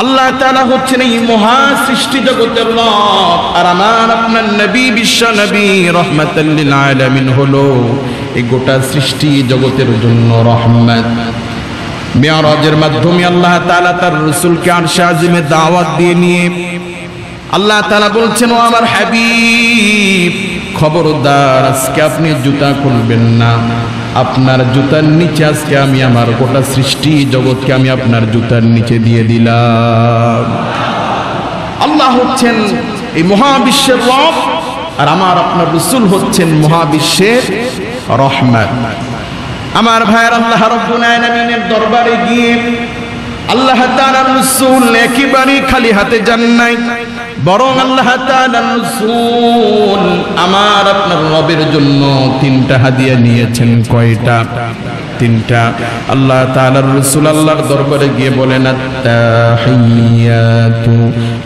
আল্লাহ তাআলা হচ্ছেন এই মহা সৃষ্টি জগতের রব, আর আমার আপনার নবী বিশ্ব নবী রাহমাতাল লিল আলামিন হলো এই গোটা সৃষ্টি জগতের জন্য রহমত। মিরাজের মাধ্যমে আল্লাহ তাআলা তার রাসূলকে আরশে আজিমে দাওয়াত দিয়ে নিয়ে আল্লাহ তাআলা বলছেন, ও আমার হাবিব খবরদার আজকে আপনি জুতা খুলবেন না, আপনার জুতার নিচে আজকে আমি আমার গোটা সৃষ্টি জগৎকে আমি আপনার জুতার নিচে দিয়ে দিলাম। আল্লাহ হচ্ছেন এই মহাবিশ্বের রব, আর আমার আপনার রাসূল হচ্ছেন মহাবিশ্বের রহমত। আমার ভাইয়ের, আল্লাহ রাব্বুল আলামিনের দরবারে গিয়ে আল্লাহ তাআলার রাসূল একেবারে খালি হাতে যান নাই, বরং আল্লাহ তাআলার রাসূল আমার আপনার রবের জন্য 3টা হাদিয়া নিয়েছেন। কয়টা? 3টা। আল্লাহ তাআলার রাসূল আল্লাহর দরবারে গিয়ে বলেন, আত-তাহিয়াতু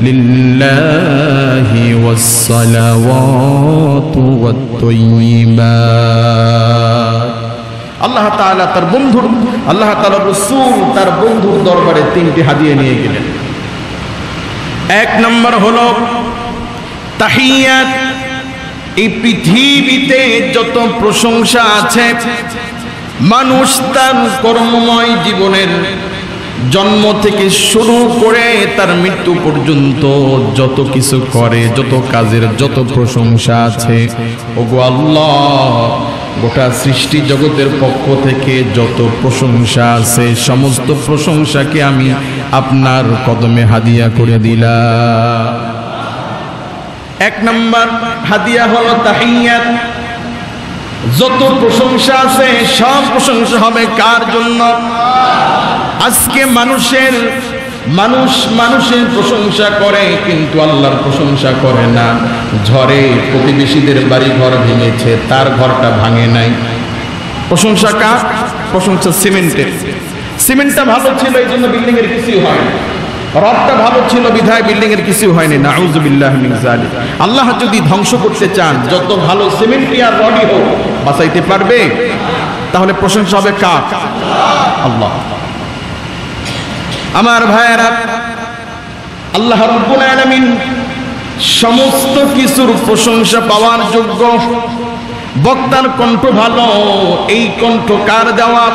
লিল্লাহি ওয়াস-সালাওয়াতু ওয়াত-তাইয়্যিবাত। আল্লাহ তাআলা তার বন্ধুর, আল্লাহ তাআলার রাসূল তার বন্ধুর দরবারে 3টি হাদিয়া নিয়ে গেলেন। 1 নম্বর হলো তাহিয়াত। এই পৃথিবীতে যত প্রশংসা আছে, মানুষ তার কর্মময় জীবনের জন্ম থেকে শুরু করে তার মৃত্যু পর্যন্ত যত কিছু করে, যত কাজের যত প্রশংসা আছে, ওগো আল্লাহ গোটা সৃষ্টি জগতের পক্ষ থেকে যত প্রশংসা আছে সমস্ত প্রশংসাকে আমি আপনার কদমে হাদিয়া করে দিলাম। 1 নম্বর হাদিয়া হলো তাহিয়াত। যত প্রশংসা আছে সব প্রশংসা হবে কার জন্য? আজকে মানুষের প্রশংসা করে কিন্তু আল্লাহর প্রশংসা করে না। ঝড়ে প্রতিবেশীদের বাড়ি ঘর ভেঙেছে, তার ঘরটা ভাঙে নাই। প্রশংসা কার? প্রশংসা সিমেন্টের। সিমেন্টটা ভালো ছিল এই জন্য বিল্ডিং এর কিছু হয়নি, রডটা ভালো ছিল বিধায় বিল্ডিং এর কিছু হয়নি। নাউযুবিল্লাহি মিন যালিক। আল্লাহ যদি ধ্বংস করতে চান, যত ভালো সিমেন্টই আর রডই হোক বাঁচাইতে পারবে? তাহলে প্রশংসা হবে কার? আল্লাহ। আমার ভাইয়েরা, আল্লাহ রাব্বুল আলামিন সমস্ত কিছুর প্রশংসা পাওয়ার যোগ্য। বক্তার কণ্ঠ ভালো, এই কণ্ঠ কার দেওয়া?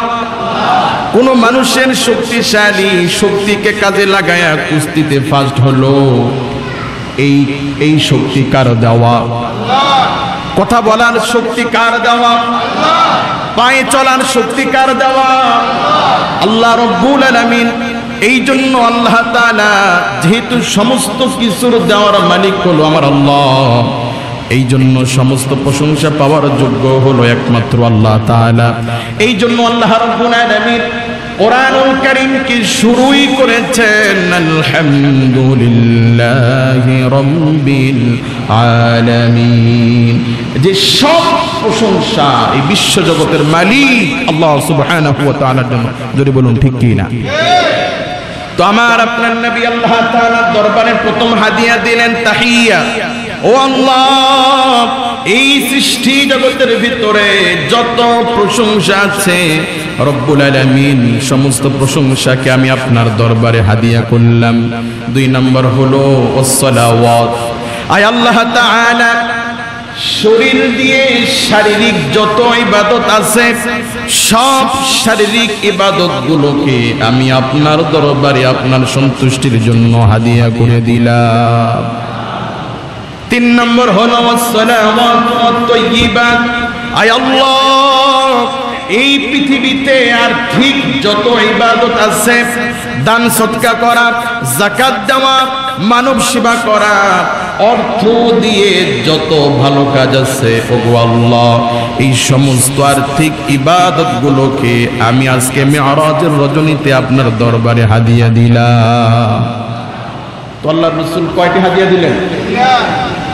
কোন মানুষের শক্তিশালী শক্তিকে কাজে লাগায়া কুস্তিতে ফার্স্ট হলো, এই শক্তি কার দেওয়া? কথা বলার শক্তি কার দেওয়া? পায়ে চলার শক্তি কার দেওয়া? আল্লাহ রাব্বুল আলামিন। এই জন্য আল্লাহ তাআলা যেহেতু সমস্ত কিছুর দেওয়ার মালিক হলো আমার আল্লাহ, এই জন্য সমস্ত প্রশংসা পাওয়ার যোগ্য হলো একমাত্র আল্লাহ তাআলা। এই জন্য আল্লাহ রাব্বুল আলামিন কোরআনুল কারীমকে শুরুই করেছেন আলহামদুলিল্লাহি রাব্বিল আলামিন। যে সব প্রশংসা এই বিশ্ব জগতের মালিক আল্লাহ সুবহানাহু ওয়া তাআলার জন্য। যদি বলুন ঠিক কি না? তো আমার আপনার নবী আল্লাহ তাআলার দরবারে প্রথম হাদিয়া দিলেন তাহিয়া। ও আল্লাহ, এই সৃষ্টি জগতের ভিতরে যত প্রশংসা আছে রব্বুল আলামিন সমস্ত প্রশংসাকে আমি আপনার দরবারে হাদিয়া করলাম। 2 নম্বর হলো ওয়াস-সালাওয়াত। আয় আল্লাহ তাআলা শরীর দিয়ে শারীরিক যত ইবাদত আছে সব শারীরিক ইবাদত গুলোকে আমি আপনার দরবারে আপনার সন্তুষ্টির জন্য হাদিয়া করে দিলাম। 3 নম্বর হলো ওয়াস-সালাওয়াতু ওয়াত-তাইয়্যিবাত। আয় আল্লাহ, এই পৃথিবীতে আর্থিক যত ইবাদত আছে, দান সদকা করা, যাকাত দেওয়া, মানব সেবা করা, অর্থ দিয়ে যত ভালো কাজ আছে ওগো আল্লাহ, এই সমস্ত আর্থিক ইবাদত গুলোকে আমি আজকে মিরাজের রজনীতে আপনার দরবারে হাদিয়া দিলাম। তো আল্লাহর রাসূল কয়টি হাদিয়া দিলেন?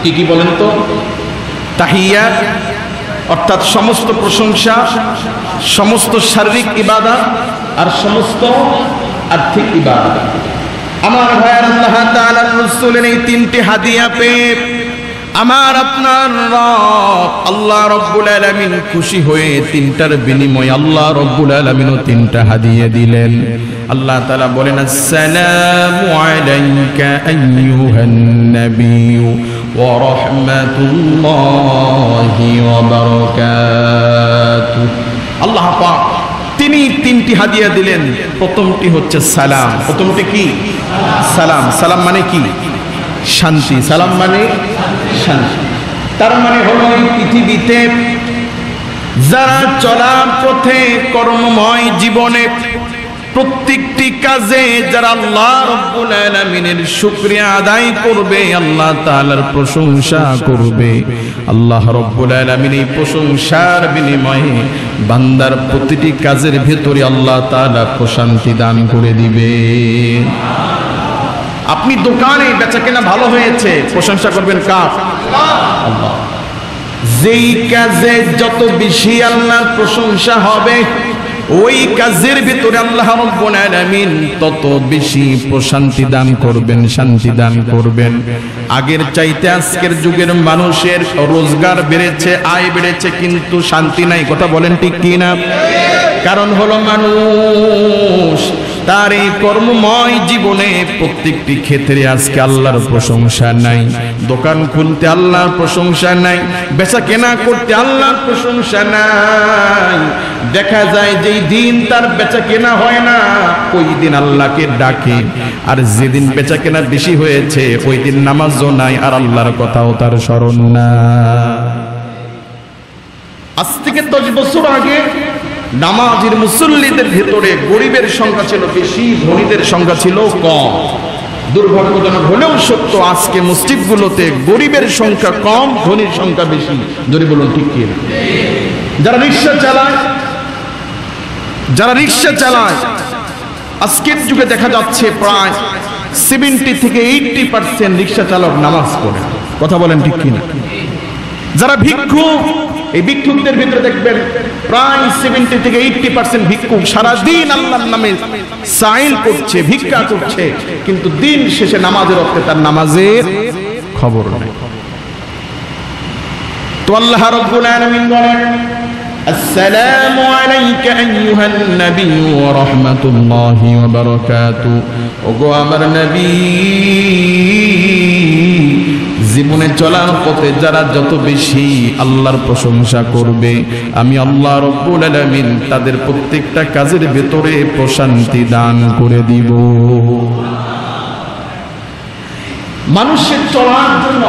কি কি বলেন তো? তাহিয়াত অর্থাৎ সমস্ত প্রশংসা, সমস্ত শারীরিক ইবাদত আর সমস্ত আর্থিক ইবাদত। আমার ভাইয়ের, আল্লাহ তাআলার রাসূলের এই 3টি হাদিয়া পেয়ে আমার আপনার রব আল্লাহ রব্বুল আলামিন খুশি হয়ে তিনটার বিনিময়ে আল্লাহ রব্বুল আলামিনও তিনটা হাদিয়া দিলেন। আল্লাহ তাআলা বলেন, আসসালামু আলাইকা আইয়ুহান নাবিয়্যু ওয়া রাহমাতুল্লাহি ওয়া বারাকাতুহু। আল্লাহ পাক তিনি তিনটি হাদিয়া দিলেন। প্রথমটি হচ্ছে সালাম। প্রথমটি কি? সালাম। সালাম মানে কি? শান্তি। সালাম মানে শান্তি। তার মানে হলো এই পৃথিবীতে যারা চলার পথে কর্মময় জীবনে প্রত্যেকটি কাজে যারা আল্লাহ রব্বুল আলামিনের শুকরিয়া আদায় করবে, আল্লাহ তাআলার প্রশংসা করবে, আল্লাহ রব্বুল আলামিন এই প্রশংসার বিনিময়ে বান্দার প্রতিটি কাজের ভেতরে আল্লাহ তাআলা প্রশান্তি দান করে দিবে। আপনি দোকানে বেচাকেনা ভালো হয়েছে, প্রশংসা করবেন কার? আল্লাহ। যেই কাজে যত বেশি আল্লাহর প্রশংসা হবে ওই কাজের ভিতরে আল্লাহ রাব্বুল আলামিন তত বেশি প্রশান্তি দান করবেন, শান্তি দান করবেন। আগের চাইতে আজকের যুগের মানুষের রোজগার বেড়েছে, আয় বেড়েছে, কিন্তু শান্তি নাই। কথা বলেন ঠিক কি না? কারণ হলো মানুষ তার এই কর্মময় জীবনে প্রত্যেকটি ক্ষেত্রে আজকে আল্লাহর প্রশংসা নাই। দোকান খুলতে আল্লাহর প্রশংসা নাই, বেচা কেনা করতে আল্লাহর প্রশংসা নাই। দেখা যায় যেই দিন তার বেচা কেনা হয় না ওই দিন আল্লাহকে ডাকে, আর যেদিন বেচা কেনা বেশি হয়েছে ওই দিন নামাজও নাই আর আল্লাহর কথাও তার স্মরণ না। আজ থেকে 10 বছর আগে নামাজের মুসল্লিদের ভিতরে গরিবের সংখ্যা ছিল বেশি, ধনীদের সংখ্যা ছিল কম। দুর্ভাগ্যজনক হলেও সত্য, আজকে মসজিদগুলোতে গরিবের সংখ্যা কম, ধনীর সংখ্যা বেশি। যদি বলুন ঠিক কি? যারা রিকশা চালায় আজকের যুগে দেখা যাচ্ছে প্রায় 70 থেকে 80% রিকশা চালক নামাজ পড়ে। কথা বলেন ঠিক কিনা? যারা ভিক্ষুক, এই ভিক্ষুকদের ভিতরে দেখবেন প্রায় 70 থেকে 80% ভিক্ষুক সারাদিন আল্লাহর নামে সাইল করছে, ভিক্ষা করছে, কিন্তু দিন শেষে নামাজের ওয়াক্তে তার নামাজের খবর নেই। তো আল্লাহ রাব্বুল আলামিন বলেন, আসসালামু আলাইকা আইয়ুহান নাবিয়্যু ওয়া রাহমাতুল্লাহি ওয়া বারাকাতুহু। ওগো আমার নবী, জীবনে চলার পথে যারা যত বেশি আল্লাহর প্রশংসা করবে আমি আল্লাহ রাব্বুল আলামিন তাদের প্রত্যেকটা কাজের ভেতরে প্রশান্তি দান করে দিব। মানুষের চলার জন্য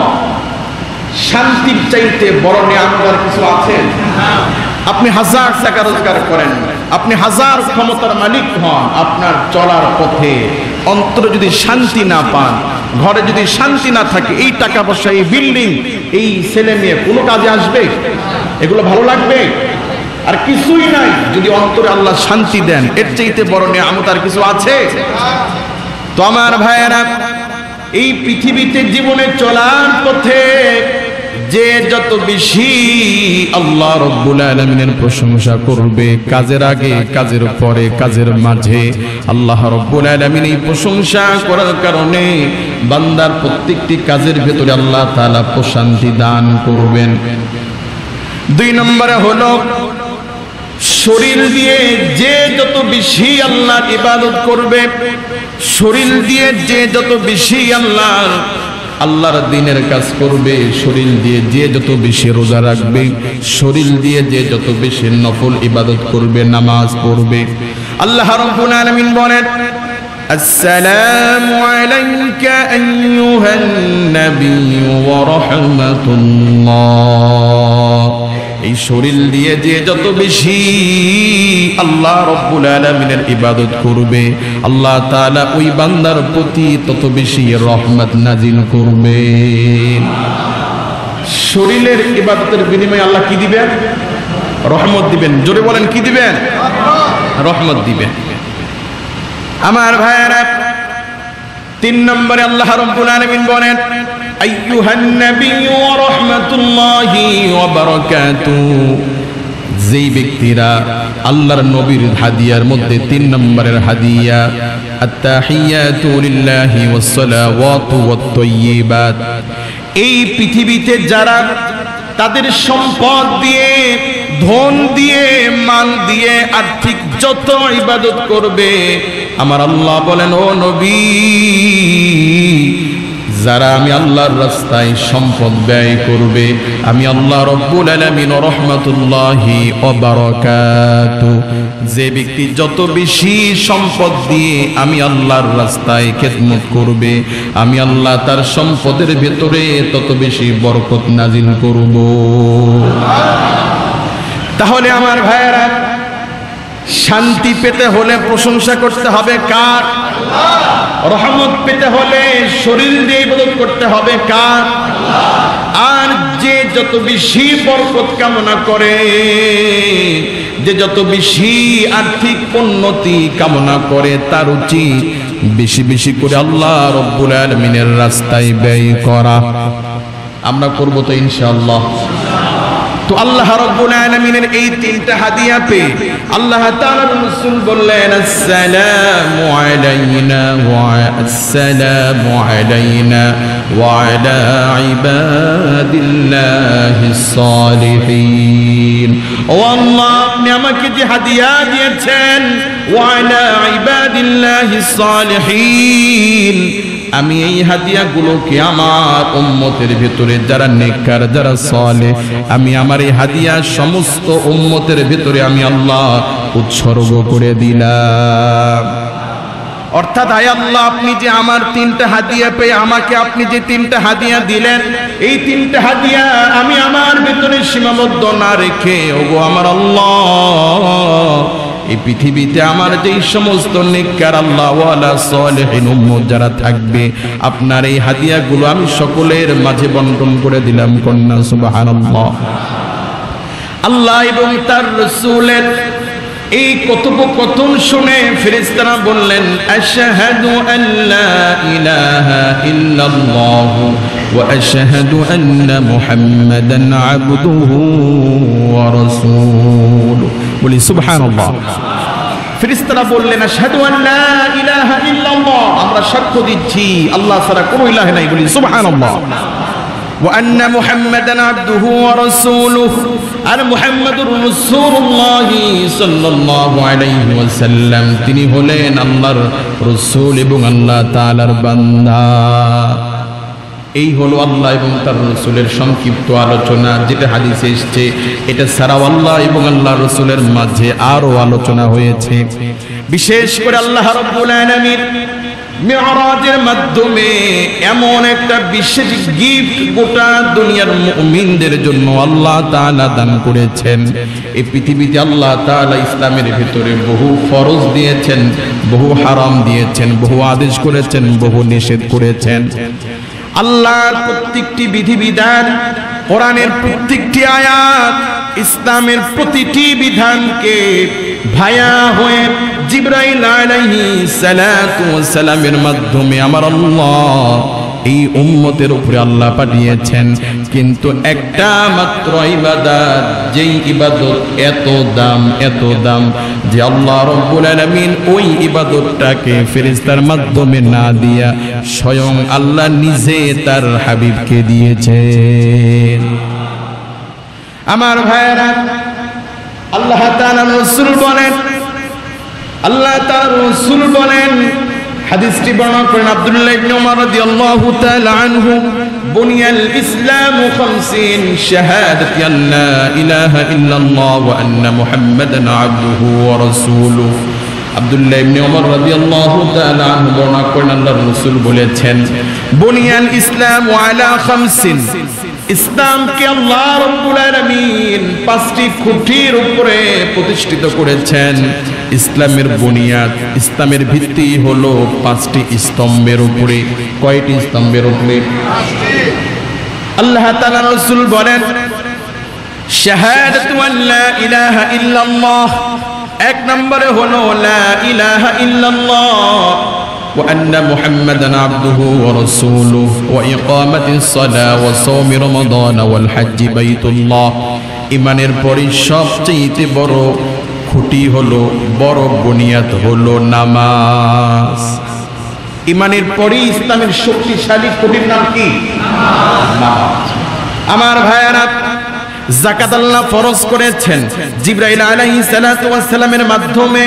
শান্তির চাইতে বড় নিয়ামত আর কিছু আছে? আপনি 1000 টাকা রোজগার করেন, আপনি 1000 ক্ষমতার মালিক হন, আপনার চলার পথে অন্তরে যদি শান্তি না পান, ঘরে যদি শান্তি না থাকে, এই টাকা পয়সা, এই বিল্ডিং, এই ছেলে মেয়ে কোনো কাজে আসবে? এগুলো ভালো লাগবে? আর কিছুই নাই। যদি অন্তরে আল্লাহ শান্তি দেন, এর চাইতে বড় নিয়ামত আর কিছু আছে? তো আমার ভাইয়েরা, এই পৃথিবীতে জীবনে চলার পথে যে যত বেশি আল্লাহ রাব্বুল আলামিনের প্রশংসা করবে, কাজের আগে, কাজের পরে, কাজের মাঝে আল্লাহ রাব্বুল আলামিন এই প্রশংসা করার কারণে বান্দার প্রত্যেকটি কাজের ভেতরে আল্লাহ তাআলা প্রশান্তি দান করবেন। 2 নম্বরে হলো শরীর দিয়ে যে যত বেশি আল্লাহর ইবাদত করবে, শরীর দিয়ে যে যত বেশি আল্লাহর দ্বীনের কাজ করবে, শরীর দিয়ে যে যত বেশি রোজা রাখবে, শরীর দিয়ে যে যত বেশি নফল ইবাদত করবে, নামাজ পড়বে, আল্লাহ রাব্বুল আলামিন বলেন, আসসালামু আলাইকা আইয়ুহান নাবিয়্যু ওয়া রাহমাতুল্লাহ। এই শরীর দিয়ে যে যত বেশি আল্লাহ রাব্বুল আলামিনের ইবাদত করবে, আল্লাহ তাআলা ওই বান্দার প্রতি তত বেশি রহমত নাজিল করবেন। শরীরের ইবাদতের বিনিময়ে আল্লাহ কি দিবেন? রহমত দিবেন। জোরে বলেন, কি দিবেন? রহমত দিবেন। আমার ভাইয়েরা, 3 নম্বরে আল্লাহ রাব্বুল আলামিন বলেন, আইয়ুহান নাবিয়্যু ওয়া রাহমাতুল্লাহি ওয়া বারাকাতুহু। যেই ব্যক্তিরা আল্লাহর নবীর হাদিয়ার মধ্যে 3 নম্বরের হাদিয়া, আত-তাহিয়াতু লিল্লাহি ওয়াস-সালাওয়াতু ওয়াত-তাইয়্যিবাত, এই পৃথিবীতে যারা তাদের সম্পদ দিয়ে, ধন দিয়ে, মাল দিয়ে, আর্থিক যত ইবাদত করবে, আমার আল্লাহ বলেন ও নবী, যারা আমি আল্লাহর রাস্তায় সম্পদ ব্যয় করবে, আমি আল্লাহ রব্বুল আলামিন রহমাতুল্লাহি ওয়া বারাকাতুহু, যে ব্যক্তি যত বেশি সম্পদ দিয়ে আমি আল্লাহর রাস্তায় খেদমত করবে, আমি আল্লাহ তার সম্পদের ভেতরে তত বেশি বরকত নাজিল করব। তাহলে আমার ভাইয়েরা, শান্তি পেতে হলে প্রশংসা করতে হবে কার? রহমত পেতে হলে শরীর দিয়ে ইবাদত করতে হবে কার? আর যে যত বেশি বরকত কামনা করে, যে যত বেশি আর্থিক উন্নতি কামনা করে, তার উচিত বেশি বেশি করে আল্লাহ রব্বুল আলামিনের রাস্তায় ব্যয় করা। আমরা করব তো ইনশাআল্লাহ। তো আল্লাহ রাব্বুল আলামিনের এই তিনটা হাদিয়া পেয়ে আল্লাহ তাআলার রাসূল বললেন, আসসালামু আলাইনা ওয়া আসসালামু আলাইনা ওয়া আলা ইবাদিল্লাহিস সালিহিন। ও আল্লাহ, আপনি আমাকে যে হাদিয়া দিয়েছেন, ওয়া আলা ইবাদিল্লাহিস সালিহিন, আমি এই হাদিয়াগুলোকে আমার উম্মতের ভিতরে যারা নেককার, যারা সালেহ, আমি আমার এই হাদিয়া সমস্ত উম্মতের ভিতরে আমি আল্লাহ উৎসর্গ করে দিলাম। অর্থাৎ আয় আল্লাহ, আপনি যে আমার তিনটা হাদিয়া পেয়ে আমাকে আপনি যে তিনটা হাদিয়া দিলেন, এই তিনটা হাদিয়া আমি আমার ভিতরে সীমাবদ্ধ না রেখে, ওগো আমার আল্লাহ, এই পৃথিবীতে আমার যেই সমস্ত নেককার আল্লাহ ওয়ালা সালেহিন উম্মত যারা থাকবে, আপনার এই হাদিয়াগুলো আমি সকলের মাঝে বন্টন করে দিলাম। কন্যা সুবহানাল্লাহ। আল্লাহ এবং তার রাসূলের এই কথোপকথন শুনে ফেরেশতারা বললেন, আশহাদু আল্লা ইলাহা ইল্লাল্লাহ ওয়া আশহাদু আন্না মুহাম্মাদান আবদুহু ওয়া রাসূলুহু। বলি সুবহানাল্লাহ। ফেরেশতারা বললেন, আশহাদু আল্লা ইলাহা ইল্লাল্লাহ, আমরা সাক্ষ্য দিচ্ছি আল্লাহ ছাড়া কোনো ইলাহ নাই। বলি সুবহানাল্লাহ। ওয়া আন্না মুহাম্মাদান আবদুহু ওয়া রাসূলুহু, আর মুহাম্মাদুর রাসূলুল্লাহ সাল্লাল্লাহু আলাইহি ওয়াসাল্লাম, তিনি হলেন আল্লাহর রাসূল এবং আল্লাহ তাআলার বান্দা। এই হলো আল্লাহ এবং তার রাসূলের সংক্ষিপ্ত আলোচনা, যেটা হাদিসে এসেছে। এটা ছাড়াও আল্লাহ এবং আল্লাহ রাসূলের মাঝে আরো আলোচনা হয়েছে। বিশেষ করে আল্লাহ রাব্বুল আলামিন মিরাজের মাধ্যমে এমন একটা বিশেষ গিফট গোটা দুনিয়ার মুমিনদের জন্য আল্লাহ তাআলা দান করেছেন। এই পৃথিবীতে আল্লাহ তাআলা ইসলামের ভিতরে বহু ফরজ দিয়েছেন, বহু হারাম দিয়েছেন, বহু আদেশ করেছেন, বহু নিষেধ করেছেন। আল্লাহর প্রত্যেকটি বিধিবিধান, কোরআনের প্রত্যেকটি আয়াত, ইসলামের প্রতিটি বিধানকে ভায়া হয়ে জিবরাইল আলাইহিস সালাতু ওয়াস সালামের মাধ্যমে আমার আল্লাহ এই উম্মতের উপরে আল্লাহ পাঠিয়েছেন। কিন্তু একটা মাত্র ইবাদত, যেই ইবাদত এত দাম, এত দাম, যে আল্লাহ রাব্বুল আলামিন ওই ইবাদতটাকে ফেরেশতার মাধ্যমে না দিয়া স্বয়ং আল্লাহ নিজে তার হাবিবকে দিয়েছেন। আমার ভাইরা, আল্লাহ তাআলার রাসূল বলেন, আল্লাহ তাআলার রাসূল বলেন, হাদিসটি বর্ণনা করেন আব্দুল্লাহ ইবনে উমর রাদিয়াল্লাহু তাআলা আনহু, বুনিয়াল ইসলামু 50 শাহাদাতি আল্লা ইলাহা ইল্লাল্লাহ ওয়া আন্না মুহাম্মাদান আবদুহু ওয়া রাসূলুহু। আব্দুল্লাহ ইবনে উমর রাদিয়াল্লাহু তাআলা আনহু বর্ণনা করেন আল্লাহর রাসূল বলেছেন, বুনিয়াল ইসলামু আলা 50, ইসলামকে আল্লাহ রাব্বুল আলামিন 5টি খুঁটির উপরে প্রতিষ্ঠিত করেছেন। ইসলামের বুনিয়াদ, ইসলামের ভিত্তি হলো 5টি স্তম্ভের উপরে। কয়টি স্তম্ভের উপরে? 5টি। আল্লাহ তাআলা রাসূল বলেন, শাহাদাতু আল্লা ইলাহা ইল্লাল্লাহ, এক নম্বরে হলো লা ইলাহা ইল্লাল্লাহ ওয়া আন্না মুহাম্মাদান আবদুহু ওয়া রাসূলুহু ওয়া ইকামাতিস সালাহ ওয়া সাওমি রমাদান ওয়াল হজ্জি বাইতুল্লাহ। ঈমানের পরে সবচেয়ে বড় খুঁটি হলো, বড় বুনিয়াদ হলো নামাজ। ইমানের পরে ইসলামের শক্তিশালী কোটির নাম কি? নামাজ। আমার ভাইয়েরা, যাকাত আল্লাহ ফরজ করেছেন জিবরাইল আলাইহিস সালাতু ওয়াস সালামের মাধ্যমে।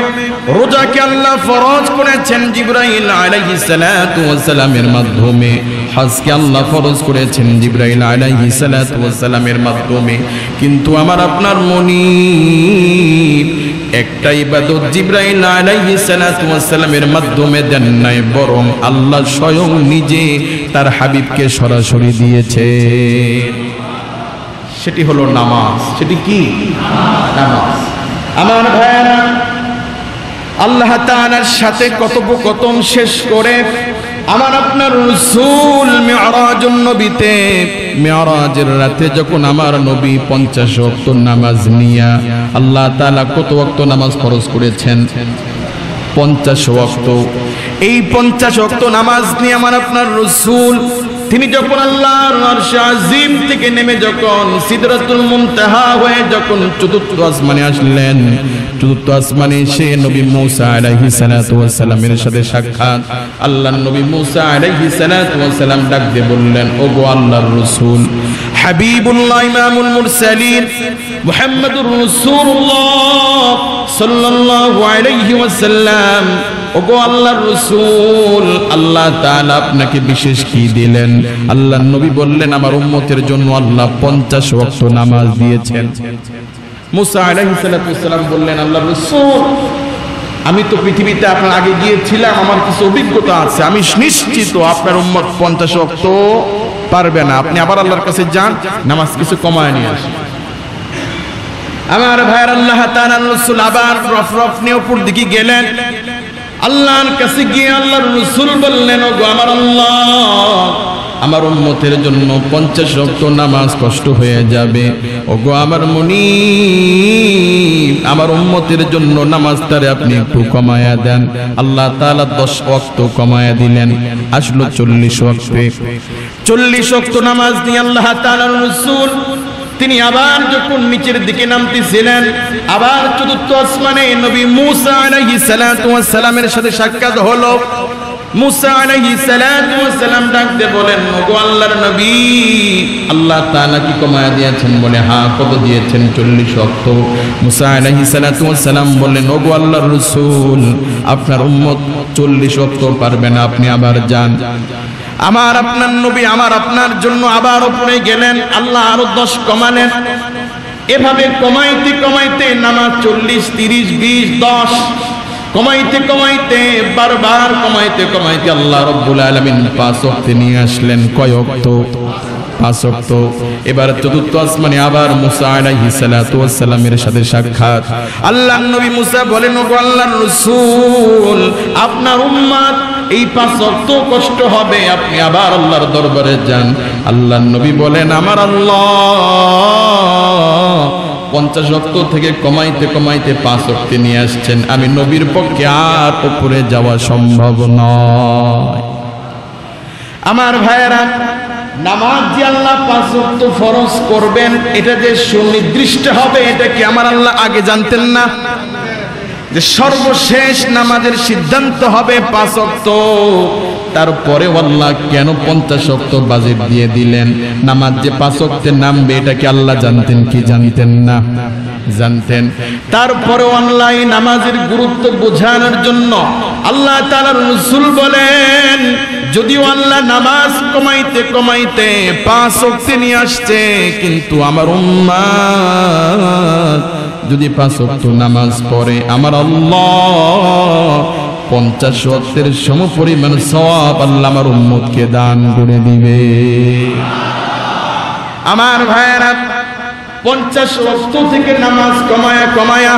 রোজাকে আল্লাহ ফরজ করেছেন জিবরাইল আলাইহিস সালাতু ওয়াস সালামের মাধ্যমে। হজকে আল্লাহ ফরজ করেছেন জিবরাইল আলাইহিস সালাতু ওয়াস সালামের মাধ্যমে। কিন্তু আমার আপনার মুনির একটা ইবাদত জিবরাইল আলাইহিস সালাতু ওয়াস সালামের মাধ্যমে দেন নাই, বরং আল্লাহ স্বয়ং নিজে তার হাবিবকে সরাসরি দিয়েছে। সেটি হলো নামাজ। সেটি কি? নামাজ। আমার ভাইয়েরা, আল্লাহ তাআলার সাথে কথোপকথন শেষ করে আমার আপনার রাসূল মিরাজুন নবীতে, মিরাজের রাতে যখন আমার নবী 50 ওয়াক্ত নামাজ নিয়া, আল্লাহ তাআলা কত ওয়াক্ত নামাজ ফরজ করেছেন? 50 ওয়াক্ত। এই 50 ওয়াক্ত নামাজ নিয়ে আমার আপনার রাসূল তিনি যখন আল্লাহর আরশ আজিম থেকে নেমে যখন সিদরাতুল মুনতাহা হয়ে যখন চতুর্থ আসমানে আসলেন, চতুর্থ আসমানে এসে নবী মুসা আলাইহিস সালাতু ওয়াস সালামের সাথে সাক্ষাৎ। আল্লাহর নবী মুসা আলাইহিস সালাতু ওয়াস সালাম ডাক দিয়ে বললেন, ওগো আল্লাহর রাসূল হাবিবুল্লাহ ইমামুল মুরসালিন মুহাম্মদুর রাসূলুল্লাহ সাল্লাল্লাহু আলাইহি ওয়াসাল্লাম, ওগো আল্লাহর রাসূল, আল্লাহ তাআলা আপনাকে বিশেষ কি দিলেন? আল্লাহর নবী বললেন, আমার উম্মতের জন্য আল্লাহ 50 ওয়াক্ত নামাজ দিয়েছেন। মুসা আলাইহিস সালাতু ওয়াস সালাম বললেন, আল্লাহর রাসূল, আমি তো পৃথিবীতে আপনার আগে গিয়েছিলাম, আমার কিছু অভিজ্ঞতা আছে, আমি নিশ্চিত আপনার উম্মত 50 ওয়াক্ত পারবে না। আপনি আবার আল্লাহর কাছে যান, নামাজ কিছু কমায় নিয়ে আসেন। আমার ভাইয়ের, আল্লাহ তাআলার রাসূল আবার রফরফ নিয়ে উপর দিকে গেলেন। আল্লাহর কাছে গিয়ে আল্লাহর রাসূল বললেন, ওগো আমার আল্লাহ, আমার উম্মতের জন্য 50 ওয়াক্ত নামাজ কষ্ট হয়ে যাবে। ওগো আমার মুনির, আমার উম্মতের জন্য নামাজটারে আপনি একটু কমায়া দেন। আল্লাহ তাআলা 10 ওয়াক্ত কমায়া দিলেন, আসলো 40 ওয়াক্তে। 40 ওয়াক্ত নামাজ নিয়ে আল্লাহ তাআলার রাসূল তিনি আবার যখন নিচের দিকে নামতেছিলেন, আবার চতুর্থ আসমানে নবী মুসা আলাইহিস সালাতু ওয়াস সালামের সাথে সাক্ষাৎ হলো। মুসা আলাইহিস সালাতু ওয়াস সালাম ডাক দিয়ে বলেন, ওগো আল্লাহর নবী, আল্লাহ তাআলা কি কমায়া দিয়েছেন? বলে, হ্যাঁ। কত দিয়েছেন? 40 ওয়াক্ত। মুসা আলাইহিস সালাতু ওয়াস সালাম বললেন, ওগো আল্লাহর রাসূল, আপনার উম্মত 40 ওয়াক্ত পারবে না, আপনি আবার যান। আমার আপনার নবী আমার আপনার জন্য আবার উপরে গেলেন, আল্লাহ আরো 10 কমালেন। এভাবে কমাইতে কমাইতে নামাজ 40, 30, 20, 10 কমাইতে কমাইতে, বারবার কমাইতে কমাইতে আল্লাহ রাব্বুল আলামিন 5 ওয়াক্ত নিয়ে আসলেন। কয় ওয়াক্ত? 5 ওয়াক্ত। এবার চতুর্থ আসমানে আবার মুসা আলাইহিস সালাতু ওয়াস সালামের সাথে সাক্ষাৎ। আল্লাহর নবী মুসা বলেন, ওগো আল্লাহর রাসূল, আপনার উম্মত এই 5 ওয়াক্ত কষ্ট হবে, আপনি আবার আল্লাহর দরবারে যান। আল্লাহর নবী বলেন, আমার আল্লাহ 50 ওয়াক্ত থেকে কমাইতে কমাইতে 5 ওয়াক্তে নিয়ে আসছেন, আমি নবীর পক্ষে আর উপরে যাওয়া সম্ভব নয়। আমার ভাইয়েরা, নামাজ যে আল্লাহ 5 ওয়াক্ত ফরজ করবেন, এটা যে সুনির্দিষ্ট হবে, এটা কি আমার আল্লাহ আগে জানতেন না? যে সর্বশেষ নামাজের সিদ্ধান্ত হবে 5 ওয়াক্ত, তারপরে আল্লাহ কেন 50 ওয়াক্ত বাজেট দিয়ে দিলেন? নামাজ যে 5 ওয়াক্তে নামবে, এটা কি আল্লাহ জানতেন কি জানতেন না? জানতেন। তারপরে আল্লাহ নামাজের গুরুত্ব বোঝানোর জন্য আল্লাহ তাআলার রাসূল বলেন, যদিও আল্লাহ নামাজ কমাইতে কমাইতে 5 ওয়াক্তে নিয়ে আসছে, কিন্তু আমার উম্মত যদি 5 ওয়াক্ত নামাজ পড়ে, আমার আল্লাহ 50 ওয়াক্তের সমপরিমাণ সওয়াব আল্লাহ আমার উম্মতকে দান করে দিবে। আমার ভাইয়েরা, 50 ওয়াক্ত থেকে নামাজ কমায়া কমায়া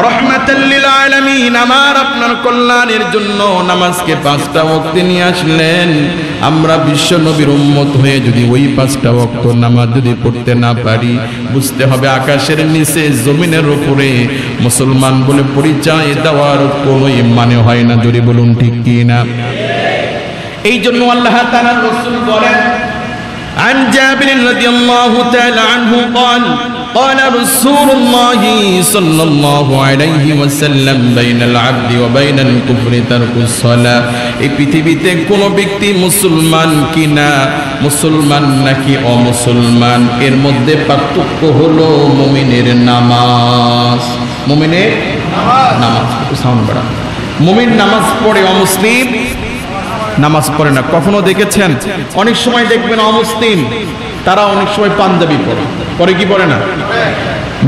রহমাতাল লিল আলামিন আমার আপনার কল্যাণের জন্য নামাজকে 5টা ওয়াক্তে নিয়ে আসলেন। আমরা বিশ্ব নবীর উম্মত হয়ে যদি ওই 5টা ওয়াক্ত নামাজ যদি পড়তে না পারি, বুঝতে হবে আকাশের নিচে জমিনের উপরে মুসলমান বলে পরিচয় দেওয়ার কোনোই মানে হয় না। যদি বলুন ঠিক কি না? এই জন্য আল্লাহ তাআলার রাসূল বলেন, عن جابر رضي الله تعالى عنه قال قال رسول الله صلى الله عليه وسلم بين العبد وبين الكفر ترك الصلاة এই পৃথিবীতে কোন ব্যক্তি মুসলমান কিনা মুসলমান নাকি অমুসলমান এর মধ্যে পার্থক্য হলো মুমিনের নামাজ মুমিনের নামাজ সাউন্ড বাড়া মুমিন নামাজ পড়ে অমুসলিম নামাজ পড়ে না কখনো দেখেছেন অনেক সময় দেখবেন অমুসলিম তারা অনেক সময় পাঞ্জাবি পড়ে পরে কি পড়ে না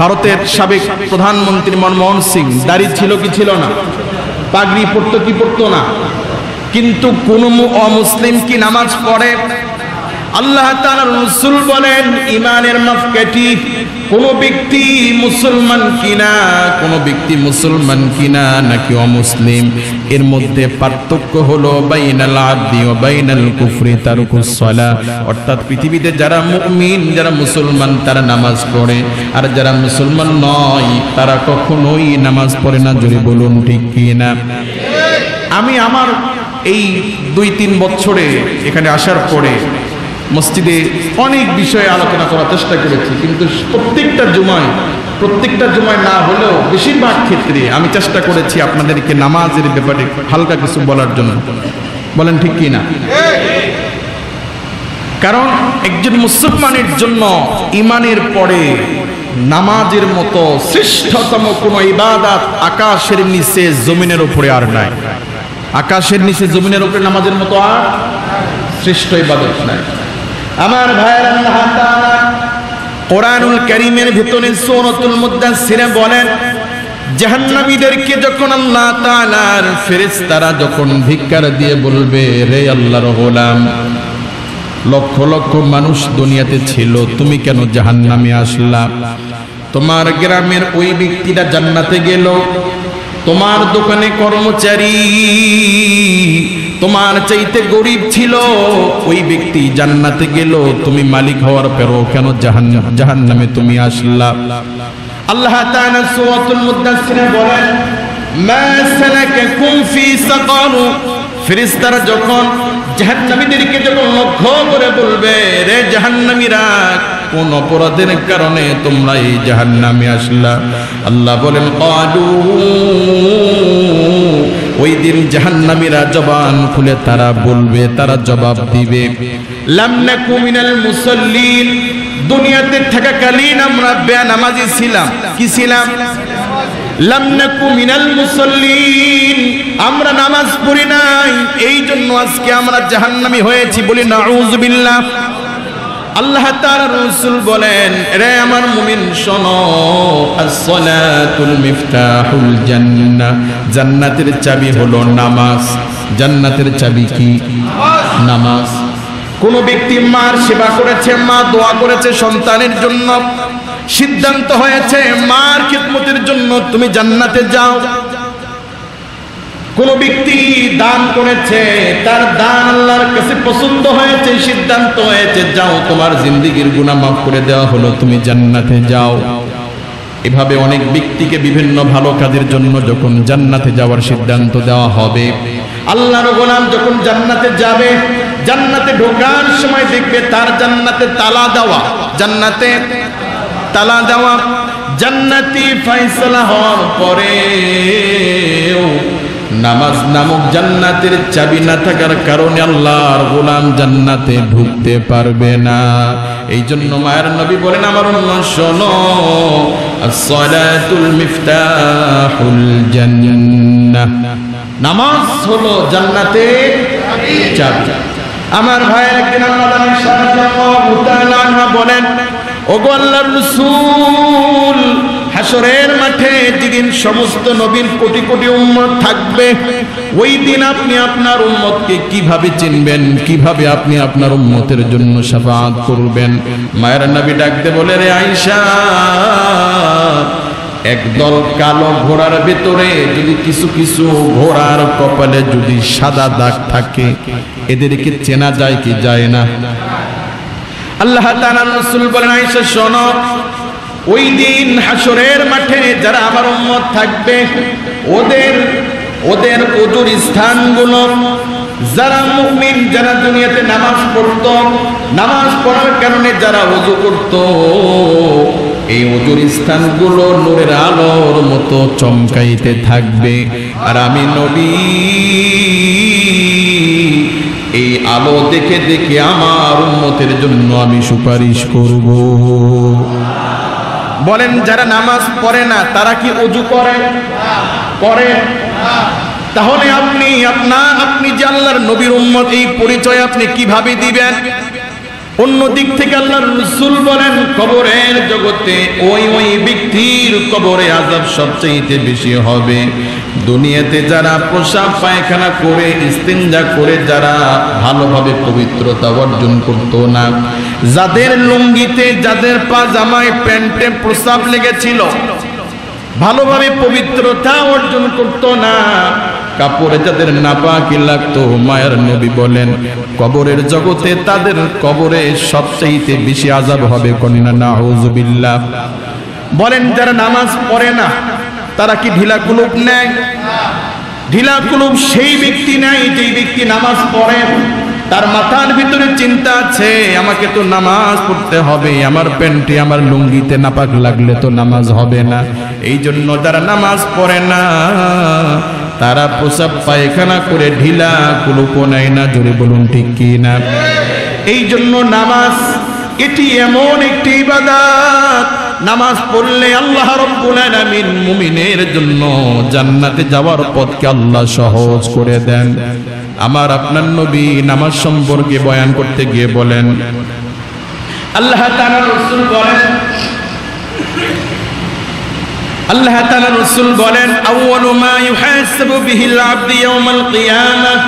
ভারতের সাবেক প্রধানমন্ত্রী মনমোহন সিং দাড়ি ছিল কি ছিল না পাগড়ি পড়তো কি পড়তো না কিন্তু কোন অমুসলিম কি নামাজ পড়ে আল্লাহ তাআলার রাসূল বলেন ঈমানের মাপকাঠি কোন ব্যক্তি মুসলমান কিনা নাকি অমুসলিম এর মধ্যে পার্থক্য হলো বাইনাল আবদি ওয়া বাইনাল কুফরি তারকুস সালাহ অর্থাৎ পৃথিবীতে যারা মুমিন যারা মুসলমান তারা নামাজ পড়ে আর যারা মুসলমান নয় তারা কখনোই নামাজ পড়ে না জোরে বলুন ঠিক কি না আমি আমার এই 2-3 বছরে এখানে আসার পরে মসজিদে অনেক বিষয়ে আলোচনা করার চেষ্টা করেছি কিন্তু প্রত্যেকটা জুমায় না হলেও বেশিরভাগ ক্ষেত্রে আমি চেষ্টা করেছি আপনাদেরকে নামাজের ব্যাপারে হালকা কিছু বলার জন্য বলেন ঠিক কি না কারণ একজন মুসলমানের জন্য ঈমানের পরে নামাজের মতো শ্রেষ্ঠতম কোন ইবাদত আকাশের নিচে জমিনের উপরে আর নাই আকাশের নিচে জমিনের উপরে নামাজের মতো আর শ্রেষ্ঠ ইবাদত নাই আমার ভাইয়ের আল্লাহ তাআলা কোরআনুল কারীমের ভিতরে সূরাতুল মুদাসসিরে বলেন জাহান্নামীদেরকে যখন আল্লাহ তাআলার ফেরেশতারা যখন ধিক্কার দিয়ে বলবে রে আল্লাহর গোলাম লক্ষ লক্ষ মানুষ দুনিয়াতে ছিল তুমি কেন জাহান্নামে আসলা তোমার গ্রামের ওই ব্যক্তিটা জান্নাতে গেল তোমার দোকানে কর্মচারী তোমার চাইতে গরিব ছিল ওই ব্যক্তি জান্নাতে গেল তুমি মালিক হওয়ার পরও কেন জাহান্নামে তুমি আসলা আল্লাহ তাআলা সূরাতুল মুদাসসিরে বলেন মা সালাকাকুম ফি সাকার ফেরেশতারা যখন জাহান্নামীদেরকে যখন লক্ষ্য করে বলবে রে জাহান্নামীরা কোন অপরাধের কারণে তোমরা এই জাহান্নামে আসলা আল্লাহ বলেন ক্বালু ওই দিন জাহান্নামীরা জবান খুলে তারা বলবে তারা জবাব দিবে লাম নাকু মিনাল মুসাল্লিন দুনিয়াতে থাকাকালীন আমরা বেনামাজি ছিলাম কি ছিলাম লাম নাকু মিনাল মুসাল্লিন আমরা নামাজ পড়ি নাই এই জন্য আজকে আমরা জাহান্নামী হয়েছি বলি নাউযুবিল্লাহ আল্লাহ তাআলার রাসূল বলেন রে আমার মুমিন শোনো as-সালাতুল মিফতাহুল জান্নাহ জান্নাতের চাবি হলো নামাজ জান্নাতের চাবি কি নামাজ কোন ব্যক্তি মার সেবা করেছে মা দোয়া করেছে সন্তানের জন্য সিদ্ধান্ত হয়েছে মার খিদমতের জন্য তুমি জান্নাতে যাও কোন ব্যক্তি দান করেছে তার দান আল্লাহর কাছে পছন্দ হয়েছে সিদ্ধান্ত হয়েছে যাও তোমার জিন্দেগীর গুনাহ মাফ করে দেওয়া হলো তুমি জান্নাতে যাও এভাবে অনেক ব্যক্তিকে বিভিন্ন ভালো কাজের জন্য যখন জান্নাতে যাওয়ার সিদ্ধান্ত দেওয়া হবে আল্লাহর গোলাম যখন জান্নাতে যাবে জান্নাতে ঢোকার সময় দেখবে তার জান্নাতে তালা দেওয়া জান্নাতি ফয়সালা হওয়ার পরে নামাজ নামক জান্নাতের চাবি না থাকার কারণে আল্লাহর গোলাম জান্নাতে ঢুকতে পারবে না এই জন্য মায়ের নবী বলেন আমার উম্মত শোনো as-salatul মিফতাহুল জান্নাহ নামাজ হলো জান্নাতের চাবি আমার ভাইয়ের একদিন আল্লাহ সাল্লাল্লাহু তাআলা আনহা বলেন ওগো আল্লাহর রাসূল হাসরের মাঠে যেদিন সমস্ত নবীর কোটি কোটি উম্মত থাকবে ওই দিন আপনি আপনার উম্মতকে কিভাবে চিনবেন কিভাবে আপনি আপনার উম্মতের জন্য শাফাআত করবেন মায়ের নবী ডাকতে বলে রে আয়েশা একদল কালো ঘোড়ার ভিতরে যদি কিছু কিছু ঘোড়ার কপালে যদি সাদা দাগ থাকে এদেরকে চেনা যায় কি যায় না আল্লাহ তাআলার রাসূল বলেন আয়েশা শোনো ওই দিন হাসরের মাঠে যারা আমার উম্মত থাকবে ওদের ওজুর স্থানগুলো যারা মুমিন যারা দুনিয়াতে নামাজ পড়তো নামাজ পড়ার কারণে যারা ওযু করতো এই ওজুর স্থানগুলো নূরের আলোর মতো চমকাইতে থাকবে। আর আমি নবী এই আলো দেখে দেখে আমার উম্মতের জন্য আমি সুপারিশ করব। বলেন, যারা নামাজ পড়ে না তারা কি ওযু করে? করে। তাহলে আপনি যে আল্লাহর নবীর উম্মত, এই পরিচয় আপনি কিভাবে দিবেন? অন্য দিক থেকে আল্লাহর রাসূল বলেন, কবরের জগতে ওই ব্যক্তির কবরে আযাব সবচেয়ে বেশি হবে। দুনিয়াতে যারা প্রসাব পায়খানা করে ইস্তিনজা করে যারা ভালোভাবে পবিত্রতা অর্জন করত না, যাদের লুঙ্গিতে যাদের পাজামায় প্যান্টে প্রসাব লেগেছিল, ভালোভাবে পবিত্রতা অর্জন করত না, কাপড়ে যাদের নাপাকি লাগতো, মায়ের নবী বলেন কবরের জগতে তাদের কবরে সবচেয়ে বেশি আযাব হবে। কন্যা নাউযুবিল্লাহ। বলেন, যারা নামাজ পড়ে না তারা কি ঢিলা কুলুপ নেয়? ঢিলা কুলুপ সেই ব্যক্তি নাই যেই ব্যক্তি নামাজ পড়ে। তার মাথার ভিতরে চিন্তা আছে, আমাকে তো নামাজ পড়তে হবে, আমার প্যান্টে আমার লুঙ্গিতে নাপাক লাগলে তো নামাজ হবে না। এই জন্য যারা নামাজ পড়ে না তারা প্রসাব পায়খানা করে ঢিলা কুলুপ নেয় না। জোরে বলুন ঠিক কি না? এই জন্য নামাজ এটি এমন একটি ইবাদত, নামাজ পড়লে আল্লাহ রাব্বুল আলামিন মুমিনের জন্য জান্নাতে যাওয়ার পথকে আল্লাহ সহজ করে দেন। আমার আপনার নবী নামাজ সম্পর্কে বয়ান করতে গিয়ে বলেন, আল্লাহ তাআলা রাসূল বলেন আউয়ালু মা ইউহাসাবু বিহিল আবদু ইয়াউমাল কিয়ামাহ,